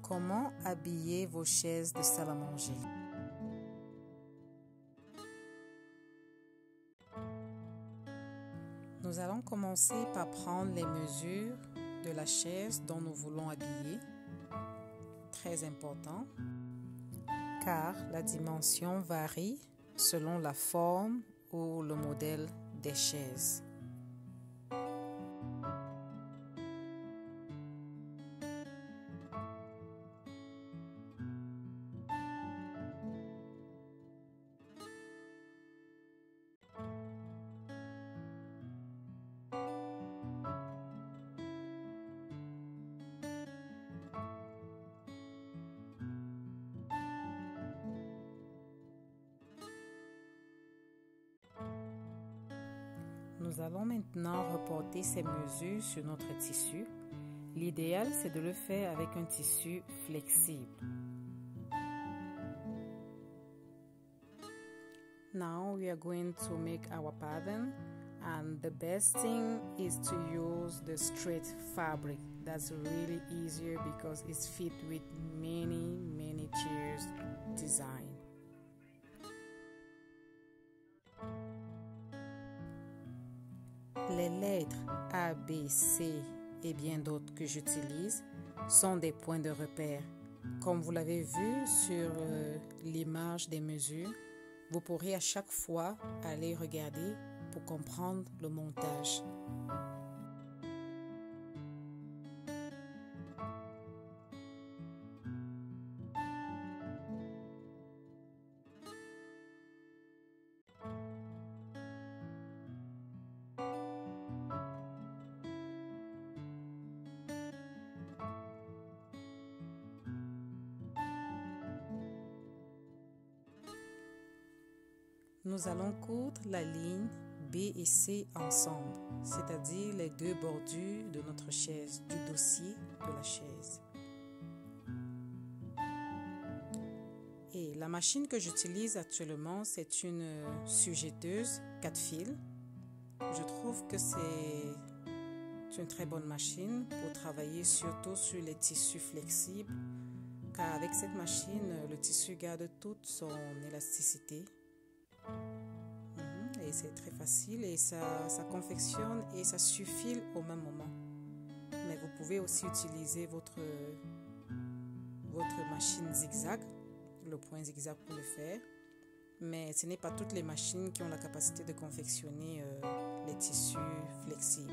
Comment habiller vos chaises de salle à manger? Nous allons commencer par prendre les mesures de la chaise dont nous voulons habiller. Très important, car la dimension varie selon la forme ou le modèle des chaises. Nous allons maintenant reporter ces mesures sur notre tissu. L'idéal, c'est de le faire avec un tissu flexible. Now we are going to make our pattern, and the best thing is to use the straight fabric. That's really easier because it's fit with many chairs design. Les lettres A, B, C et bien d'autres que j'utilise sont des points de repère. Comme vous l'avez vu sur l'image des mesures, vous pourrez à chaque fois aller regarder pour comprendre le montage. Nous allons coudre la ligne B et C ensemble, c'est-à-dire les deux bordures de notre chaise, du dossier de la chaise. Et la machine que j'utilise actuellement, c'est une sujetteuse 4 fils. Je trouve que c'est une très bonne machine pour travailler surtout sur les tissus flexibles, car avec cette machine, le tissu garde toute son élasticité. Et c'est très facile et ça confectionne et ça suffit au même moment. Mais vous pouvez aussi utiliser votre machine zigzag, le point zigzag pour le faire. Mais ce n'est pas toutes les machines qui ont la capacité de confectionner les tissus flexibles.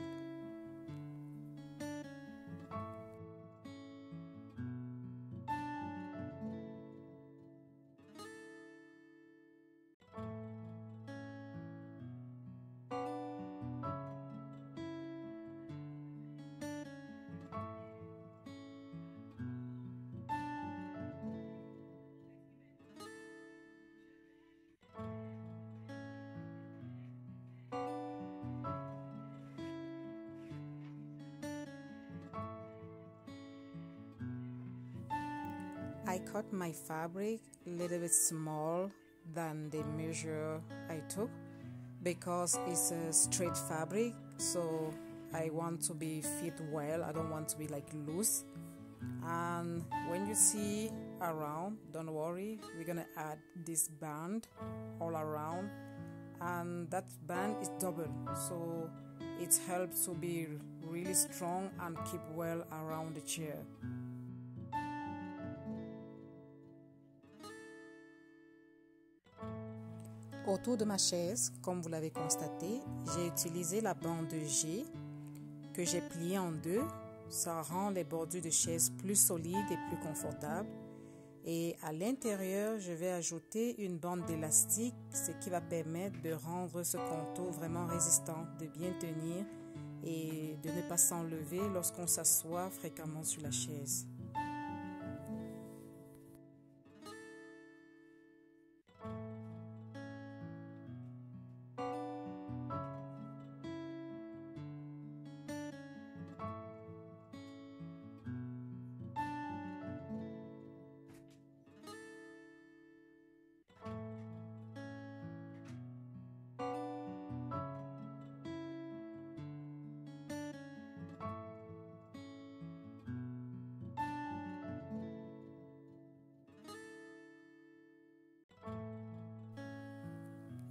I cut my fabric a little bit small than the measure I took because it's a straight fabric, so I want to be fit well. I don't want to be like loose. And when you see around, don't worry, we're gonna add this band all around, and that band is double, so it helps to be really strong and keep well around the chair. Autour de ma chaise, comme vous l'avez constaté, j'ai utilisé la bande G que j'ai pliée en deux. Ça rend les bordures de chaise plus solides et plus confortables. Et à l'intérieur, je vais ajouter une bande d'élastique, ce qui va permettre de rendre ce contour vraiment résistant, de bien tenir et de ne pas s'enlever lorsqu'on s'assoit fréquemment sur la chaise.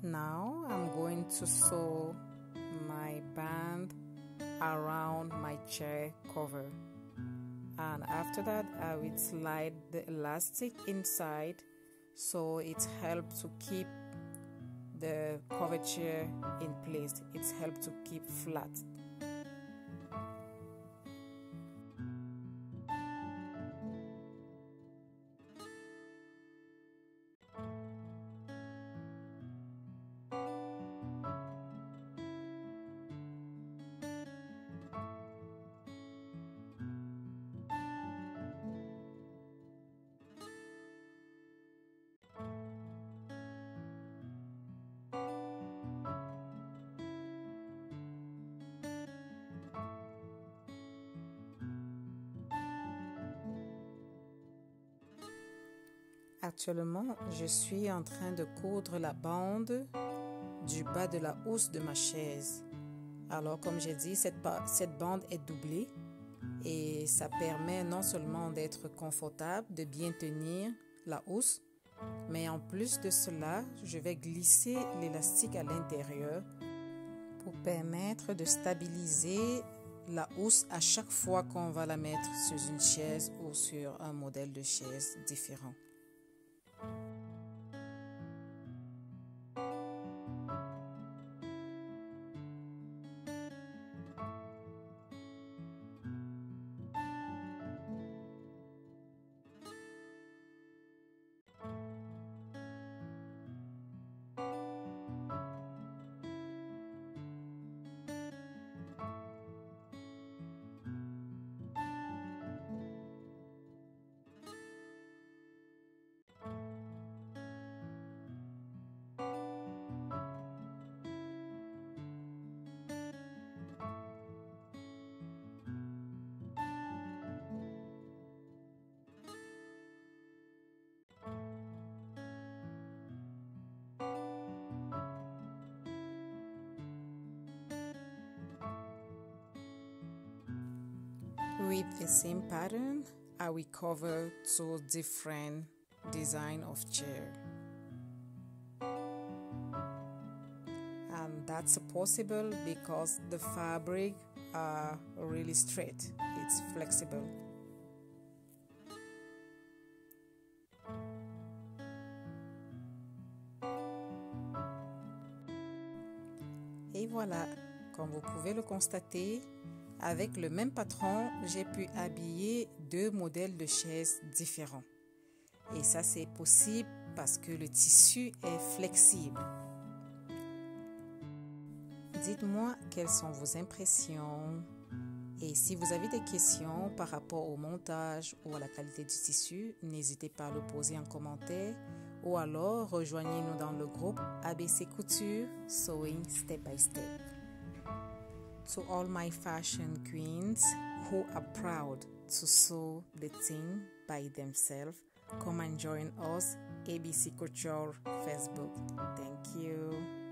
Now I'm going to sew my band around my chair cover, and after that I will slide the elastic inside so it helps to keep the cover chair in place. It helps to keep flat. Actuellement, je suis en train de coudre la bande du bas de la housse de ma chaise. Alors, comme j'ai dit, cette bande est doublée et ça permet non seulement d'être confortable, de bien tenir la housse, mais en plus de cela, je vais glisser l'élastique à l'intérieur pour permettre de stabiliser la housse à chaque fois qu'on va la mettre sur une chaise ou sur un modèle de chaise différent. With the same pattern, I will cover two different designs of chair. And that's possible because the fabric are really straight. It's flexible. Et voilà, comme vous pouvez le constater, avec le même patron, j'ai pu habiller deux modèles de chaises différents. Et ça, c'est possible parce que le tissu est flexible. Dites-moi quelles sont vos impressions et si vous avez des questions par rapport au montage ou à la qualité du tissu, n'hésitez pas à le poser en commentaire ou alors rejoignez-nous dans le groupe ABC Couture Sewing Step by Step. To all my fashion queens who are proud to sew the thing by themselves, come and join us ABC Couture Facebook. Thank you.